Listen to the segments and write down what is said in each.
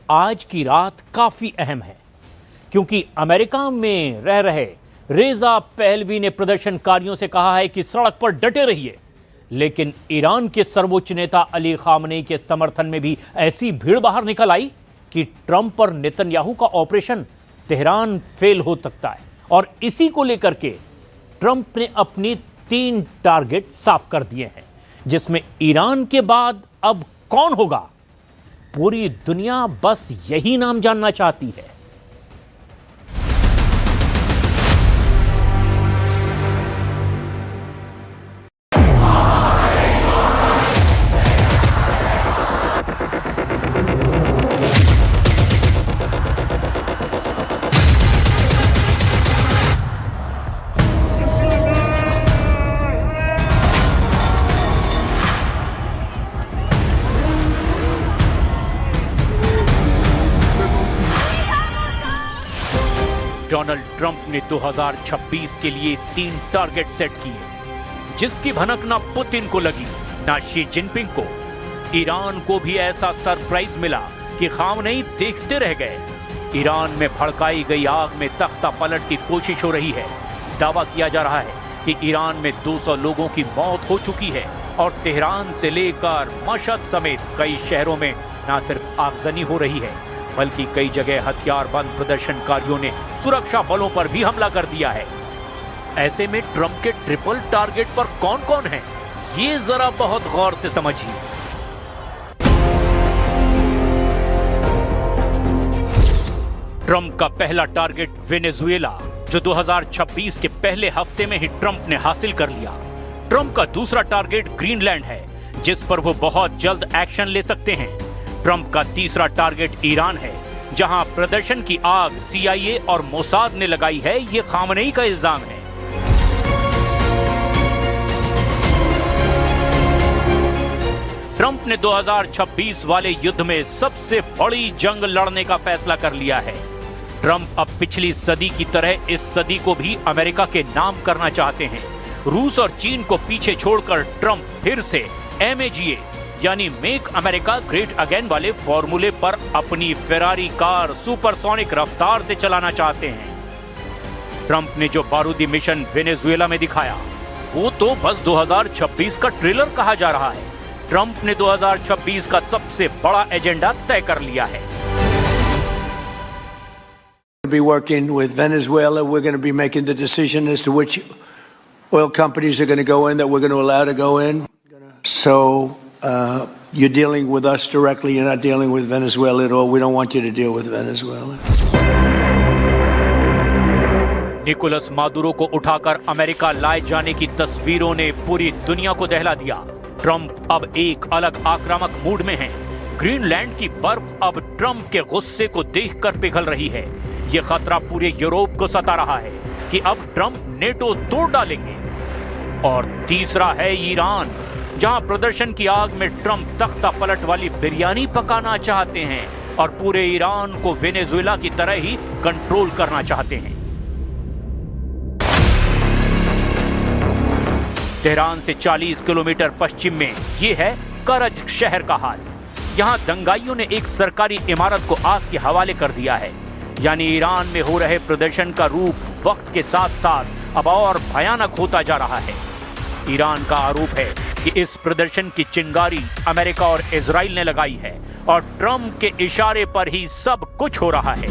आज की रात काफी अहम है, क्योंकि अमेरिका में रह रहे रेजा पहलवी ने प्रदर्शनकारियों से कहा है कि सड़क पर डटे रहिए, लेकिन ईरान के सर्वोच्च नेता अली खामनेई के समर्थन में भी ऐसी भीड़ बाहर निकल आई कि ट्रंप और नेतन्याहू का ऑपरेशन तेहरान फेल हो सकता है। और इसी को लेकर के ट्रंप ने अपनी 3 टारगेट साफ कर दिए हैं, जिसमें ईरान के बाद अब कौन होगा, पूरी दुनिया बस यही नाम जानना चाहती है। डोनाल्ड ट्रंप ने 2026 के लिए 3 टारगेट सेट किए, जिसकी भनक ना पुतिन को लगी ना शी जिनपिंग को। ईरान को भी ऐसा सरप्राइज मिला कि खामनेई देखते रह गए। ईरान में भड़काई गई आग में तख्ता पलट की कोशिश हो रही है। दावा किया जा रहा है कि ईरान में 200 लोगों की मौत हो चुकी है और तेहरान से लेकर मशहद समेत कई शहरों में न सिर्फ आगजनी हो रही है, बल्कि कई जगह हथियारबंद प्रदर्शनकारियों ने सुरक्षा बलों पर भी हमला कर दिया है। ऐसे में ट्रंप के ट्रिपल टारगेट पर कौन कौन है, ये जरा बहुत गौर से समझिए। ट्रंप का पहला टारगेट वेनेजुएला, जो 2026 के पहले हफ्ते में ही ट्रंप ने हासिल कर लिया। ट्रंप का दूसरा टारगेट ग्रीनलैंड है, जिस पर वो बहुत जल्द एक्शन ले सकते हैं। ट्रंप का तीसरा टारगेट ईरान है, जहां प्रदर्शन की आग CIA और मोसाद ने लगाई है, ये खामनेई का इल्जाम है। ट्रंप ने 2026 वाले युद्ध में सबसे बड़ी जंग लड़ने का फैसला कर लिया है। ट्रंप अब पिछली सदी की तरह इस सदी को भी अमेरिका के नाम करना चाहते हैं। रूस और चीन को पीछे छोड़कर ट्रंप फिर से MAGA यानी मेक अमेरिका ग्रेट अगेन वाले फॉर्मूले पर अपनी फेरारी कार सुपरसोनिक रफ्तार से चलाना चाहते हैं। ट्रंप ने जो बारूदी मिशन वेनेजुएला में दिखाया, वो तो बस 2026 का ट्रेलर कहा जा रहा है। ट्रंप ने 2026 का सबसे बड़ा एजेंडा तय कर लिया है। Be working with Venezuela. We're going to be making the decision as to which oil companies are going to go in, that we're going to allow to go in. So you're dealing with us directly. You're not dealing with Venezuela at all. We don't want you to deal with Venezuela. Nicolas Maduro को उठाकर America लाए जाने की तस्वीरों ने पूरी दुनिया को दहला दिया। ट्रंप अब एक अलग आक्रामक मूड में हैं। ग्रीनलैंड की बर्फ अब ट्रंप के गुस्से को देखकर पिघल रही है। ये खतरा पूरे यूरोप को सता रहा है कि अब ट्रंप नेटो तोड़ डालेंगे। और तीसरा है ईरान, जहां प्रदर्शन की आग में ट्रंप तख्ता पलट वाली बिरयानी पकाना चाहते हैं और पूरे ईरान को वेनेजुएला की तरह ही कंट्रोल करना चाहते हैं। तेहरान से 40 किलोमीटर पश्चिम में ये है करज शहर का हाल। यहाँ दंगाइयों ने एक सरकारी इमारत को आग के हवाले कर दिया है। यानी ईरान में हो रहे प्रदर्शन का रूप वक्त के साथ साथ अब और भयानक होता जा रहा है। ईरान का आरोप है कि इस प्रदर्शन की चिंगारी अमेरिका और इजराइल ने लगाई है और ट्रंप के इशारे पर ही सब कुछ हो रहा है।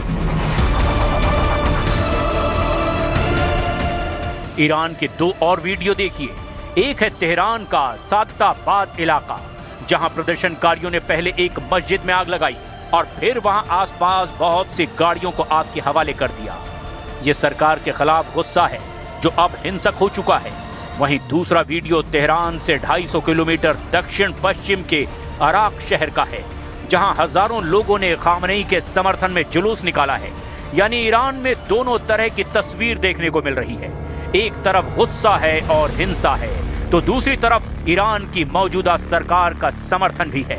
ईरान के 2 और वीडियो देखिए। एक है तेहरान का सादताबाद इलाका, जहां प्रदर्शनकारियों ने पहले एक मस्जिद में आग लगाई और फिर वहां आसपास बहुत सी गाड़ियों को आग के हवाले कर दिया। यह सरकार के खिलाफ गुस्सा है जो अब हिंसक हो चुका है। वहीं दूसरा वीडियो तेहरान से 250 किलोमीटर दक्षिण पश्चिम के अराक शहर का है, जहां हजारों लोगों ने खामनेई के समर्थन में जुलूस निकाला है। यानी ईरान में दोनों तरह की तस्वीर देखने को मिल रही है। एक तरफ गुस्सा है और हिंसा है, तो दूसरी तरफ ईरान की मौजूदा सरकार का समर्थन भी है।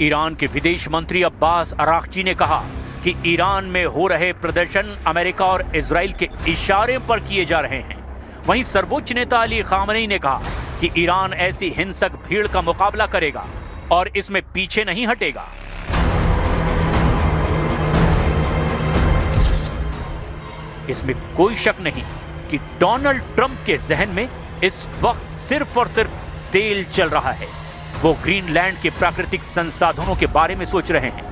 ईरान के विदेश मंत्री अब्बास अरागची ने कहा कि ईरान में हो रहे प्रदर्शन अमेरिका और इजराइल के इशारे पर किए जा रहे हैं। वहीं सर्वोच्च नेता अली खामनेई ने कहा कि ईरान ऐसी हिंसक भीड़ का मुकाबला करेगा और इसमें पीछे नहीं हटेगा। इसमें कोई शक नहीं कि डोनाल्ड ट्रंप के जहन में इस वक्त सिर्फ और सिर्फ तेल चल रहा है। वो ग्रीनलैंड के प्राकृतिक संसाधनों के बारे में सोच रहे हैं,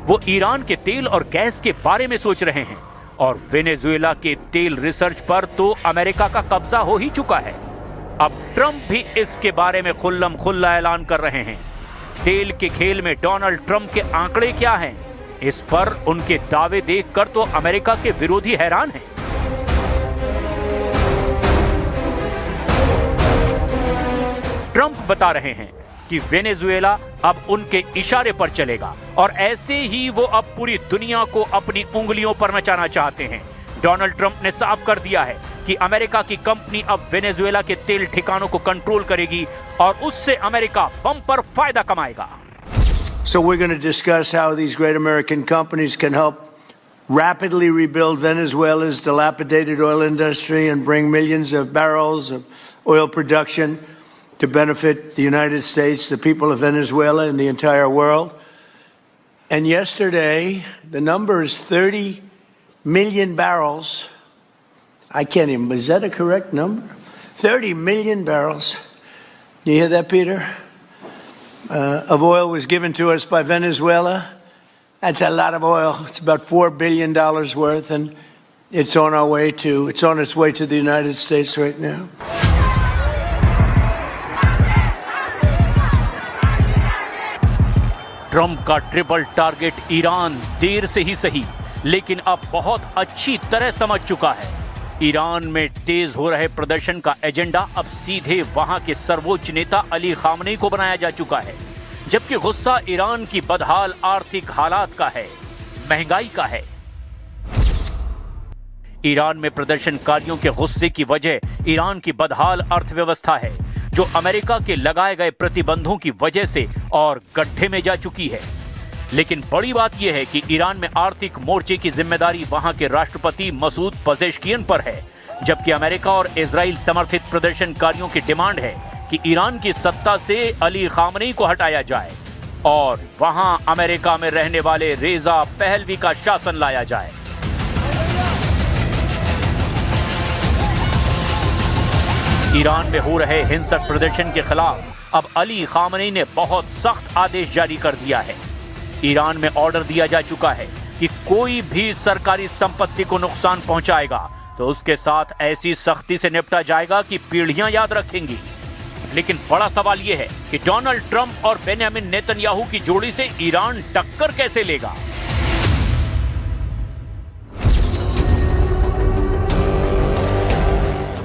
वो ईरान के तेल और गैस के बारे में सोच रहे हैं और वेनेजुएला के तेल रिसर्च पर तो अमेरिका का कब्जा हो ही चुका है। अब ट्रंप भी इसके बारे में खुल्लम खुल्ला ऐलान कर रहे हैं। तेल के खेल में डोनाल्ड ट्रंप के आंकड़े क्या हैं, इस पर उनके दावे देखकर तो अमेरिका के विरोधी हैरान हैं। ट्रंप बता रहे हैं कि वेनेजुएला अब उनके इशारे पर चलेगा और ऐसे ही वो अब पूरी दुनिया को अपनी उंगलियों पर नचाना चाहते हैं। डोनाल्ड ट्रंप ने साफ कर दिया है कि अमेरिका की कंपनी अब वेनेजुएला के तेल ठिकानों को कंट्रोल करेगी और उससे अमेरिका बम्पर फायदा कमाएगा। So we're going to discuss how these great American companies can help rapidly rebuild Venezuela's dilapidated oil industry and bring millions of barrels of oil production to benefit the United States, the people of Venezuela, and the entire world. And yesterday, the number is 30 million barrels. I can't even, is that a correct number? 30 million barrels. You hear that, Peter? Of oil was given to us by Venezuela. That's a lot of oil. It's about $4 billion worth, and it's on its way to the United States right now. Trump का triple target Iran देर से ही सही लेकिन अब बहुत अच्छी तरह समझ चुका है। ईरान में तेज हो रहे प्रदर्शन का एजेंडा अब सीधे वहां के सर्वोच्च नेता अली खामनेई को बनाया जा चुका है, जबकि गुस्सा ईरान की बदहाल आर्थिक हालात का है, महंगाई का है। ईरान में प्रदर्शनकारियों के गुस्से की वजह ईरान की बदहाल अर्थव्यवस्था है, जो अमेरिका के लगाए गए प्रतिबंधों की वजह से और गड्ढे में जा चुकी है। लेकिन बड़ी बात यह है कि ईरान में आर्थिक मोर्चे की जिम्मेदारी वहां के राष्ट्रपति मसूद पेजेश्कियान पर है, जबकि अमेरिका और इजराइल समर्थित प्रदर्शनकारियों की डिमांड है कि ईरान की सत्ता से अली खामनेई को हटाया जाए और वहां अमेरिका में रहने वाले रेजा पहलवी का शासन लाया जाए। ईरान में हो रहे हिंसक प्रदर्शन के खिलाफ अब अली खामनेई ने बहुत सख्त आदेश जारी कर दिया है। ईरान में ऑर्डर दिया जा चुका है कि कोई भी सरकारी संपत्ति को नुकसान पहुंचाएगा तो उसके साथ ऐसी सख्ती से निपटा जाएगा कि पीढ़ियां याद रखेंगी। लेकिन बड़ा सवाल यह है कि डोनाल्ड ट्रंप और बेंजामिन नेतन्याहू की जोड़ी से ईरान टक्कर कैसे लेगा।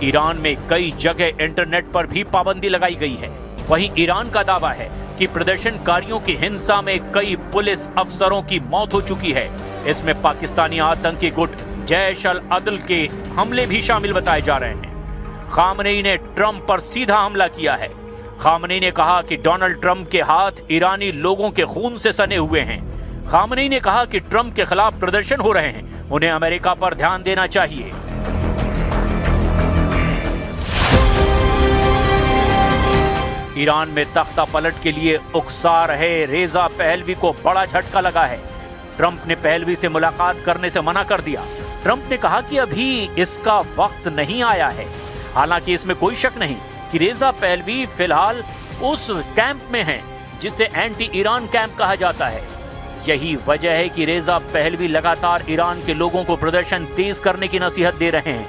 ईरान में कई जगह इंटरनेट पर भी पाबंदी लगाई गई है। वहीं ईरान का दावा है कि प्रदर्शनकारियों की हिंसा में कई पुलिस अफसरों की मौत हो चुकी है। इसमें पाकिस्तानी आतंकी गुट जैश अल अदल के हमले भी शामिल बताए जा रहे हैं। खामनेई ने ट्रंप पर सीधा हमला किया है। खामनेई ने कहा कि डोनाल्ड ट्रंप के हाथ ईरानी लोगों के खून से सने हुए हैं। खामनेई ने कहा कि ट्रंप के खिलाफ प्रदर्शन हो रहे हैं, उन्हें अमेरिका पर ध्यान देना चाहिए। ईरान में तख्ता पलट के लिए उकसा रहे रेजा पहलवी को बड़ा झटका लगा है। ट्रंप ने पहलवी से मुलाकात करने से मना कर दिया। ट्रंप ने कहा कि अभी इसका वक्त नहीं आया है। हालांकि इसमें कोई शक नहीं कि रेजा पहलवी फिलहाल उस कैंप में हैं जिसे एंटी ईरान कैंप कहा जाता है। यही वजह है कि रेजा पहलवी लगातार ईरान के लोगों को प्रदर्शन तेज करने की नसीहत दे रहे हैं।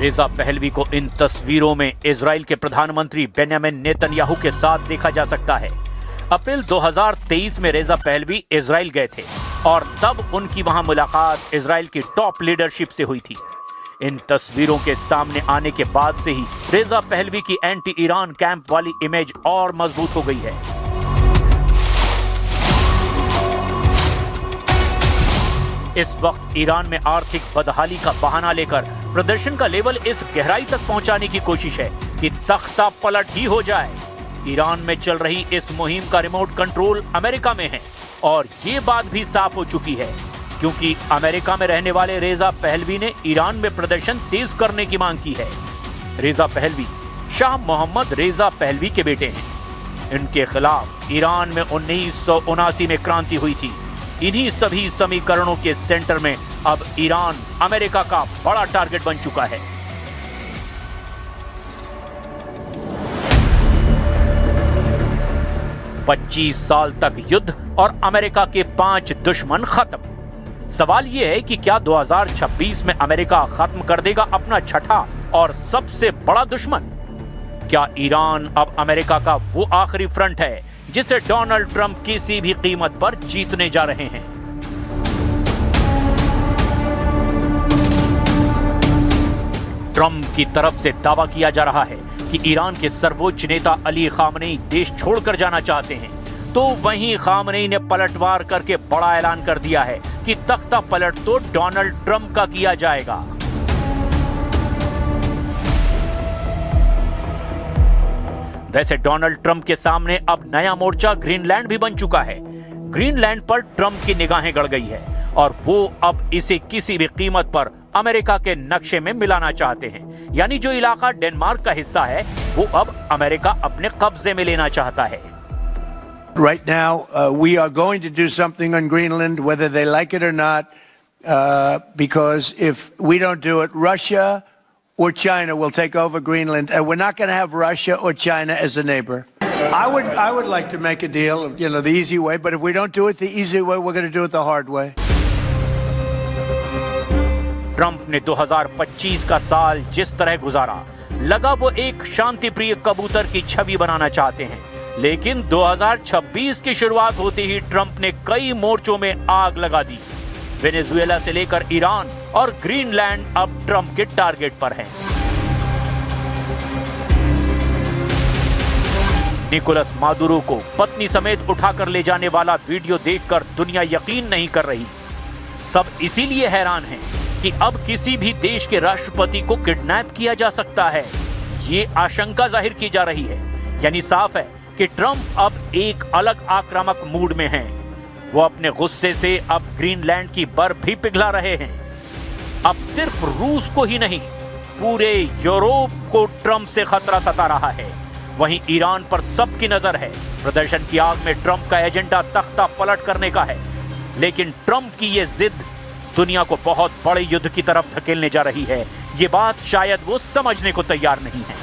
रेजा पहलवी को इन तस्वीरों में इजराइल के प्रधानमंत्री बेंजामिन नेतन्याहू के साथ देखा जा सकता है। अप्रैल 2023 में रेजा पहलवी इजराइल गए थे और तब उनकी वहां मुलाकात इजराइल की टॉप लीडरशिप से हुई थी। इन तस्वीरों के सामने आने के बाद से ही रेजा पहलवी की एंटी ईरान कैंप वाली इमेज और मजबूत हो गई है। इस वक्त ईरान में आर्थिक बदहाली का बहाना लेकर प्रदर्शन का लेवल इस गहराई तक पहुंचाने की कोशिश है कि तख्ता पलट ही हो जाए। ईरान में चल रही इस मुहिम का रिमोट कंट्रोल अमेरिका में है और ये बात भी साफ हो चुकी है क्योंकि अमेरिका में रहने वाले रेजा पहलवी ने ईरान में प्रदर्शन तेज करने की मांग की है। रेजा पहलवी शाह मोहम्मद रेजा पहलवी के बेटे हैं। इनके खिलाफ ईरान में 1979 में क्रांति हुई थी। इन्हीं सभी समीकरणों के सेंटर में अब ईरान अमेरिका का बड़ा टारगेट बन चुका है। पच्चीस साल तक युद्ध और अमेरिका के 5 दुश्मन खत्म। सवाल यह है कि क्या 2026 में अमेरिका खत्म कर देगा अपना छठा और सबसे बड़ा दुश्मन? क्या ईरान अब अमेरिका का वो आखिरी फ्रंट है जिसे डोनाल्ड ट्रंप किसी भी कीमत पर जीतने जा रहे हैं? ट्रंप की तरफ से दावा किया जा रहा है कि ईरान के सर्वोच्च नेता अली खामनेई देश छोड़कर जाना चाहते हैं, तो वहीं खामनेई ने पलटवार करके बड़ा ऐलान कर दिया है कि तख्ता पलट तो डोनाल्ड ट्रंप का किया जाएगा। वैसे डोनाल्ड ट्रंप के सामने अब नया मोर्चा ग्रीनलैंड भी बन चुका है। ग्रीनलैंड पर ट्रंप की निगाहें गड़ गई है और वो अब इसे किसी भी कीमत पर अमेरिका के नक्शे में मिलाना चाहते हैं। यानी जो इलाका डेनमार्क का हिस्सा है वो अब अमेरिका अपने कब्जे में लेना चाहता है। Right now, we are going to do something on Greenland, whether they like it or not, because if we don't do it, Russia or China will take over Greenland, and we're not going to have Russia or China as a neighbor. I would like to make a deal, the easy way, but if we don't do it the easy way, we're going to do it the hard way. Trump ने 2025 का साल जिस तरह गुजारा, लगा वो एक शांति प्रिय कबूतर की छवि बनाना चाहते हैं, लेकिन 2026 की शुरुआत होते ही ट्रंप ने कई मोर्चों में आग लगा दी। वेनेजुएला से लेकर ईरान और ग्रीनलैंड अब ट्रंप के टारगेट पर हैं। निकोलस मादुरो को पत्नी समेत उठाकर ले जाने वाला वीडियो देखकर दुनिया यकीन नहीं कर रही। सब इसीलिए हैरान हैं कि अब किसी भी देश के राष्ट्रपति को किडनैप किया जा सकता है। ये आशंका जाहिर की जा रही है। यानी साफ है कि ट्रंप अब एक अलग आक्रामक मूड में हैं। वो अपने गुस्से से अब ग्रीनलैंड की बर्फ भी पिघला रहे हैं। अब सिर्फ रूस को ही नहीं, पूरे यूरोप को ट्रंप से खतरा सता रहा है। वहीं ईरान पर सबकी नजर है। प्रदर्शन की आग में ट्रंप का एजेंडा तख्ता पलट करने का है, लेकिन ट्रंप की ये जिद दुनिया को बहुत बड़े युद्ध की तरफ धकेलने जा रही है। ये बात शायद वो समझने को तैयार नहीं है।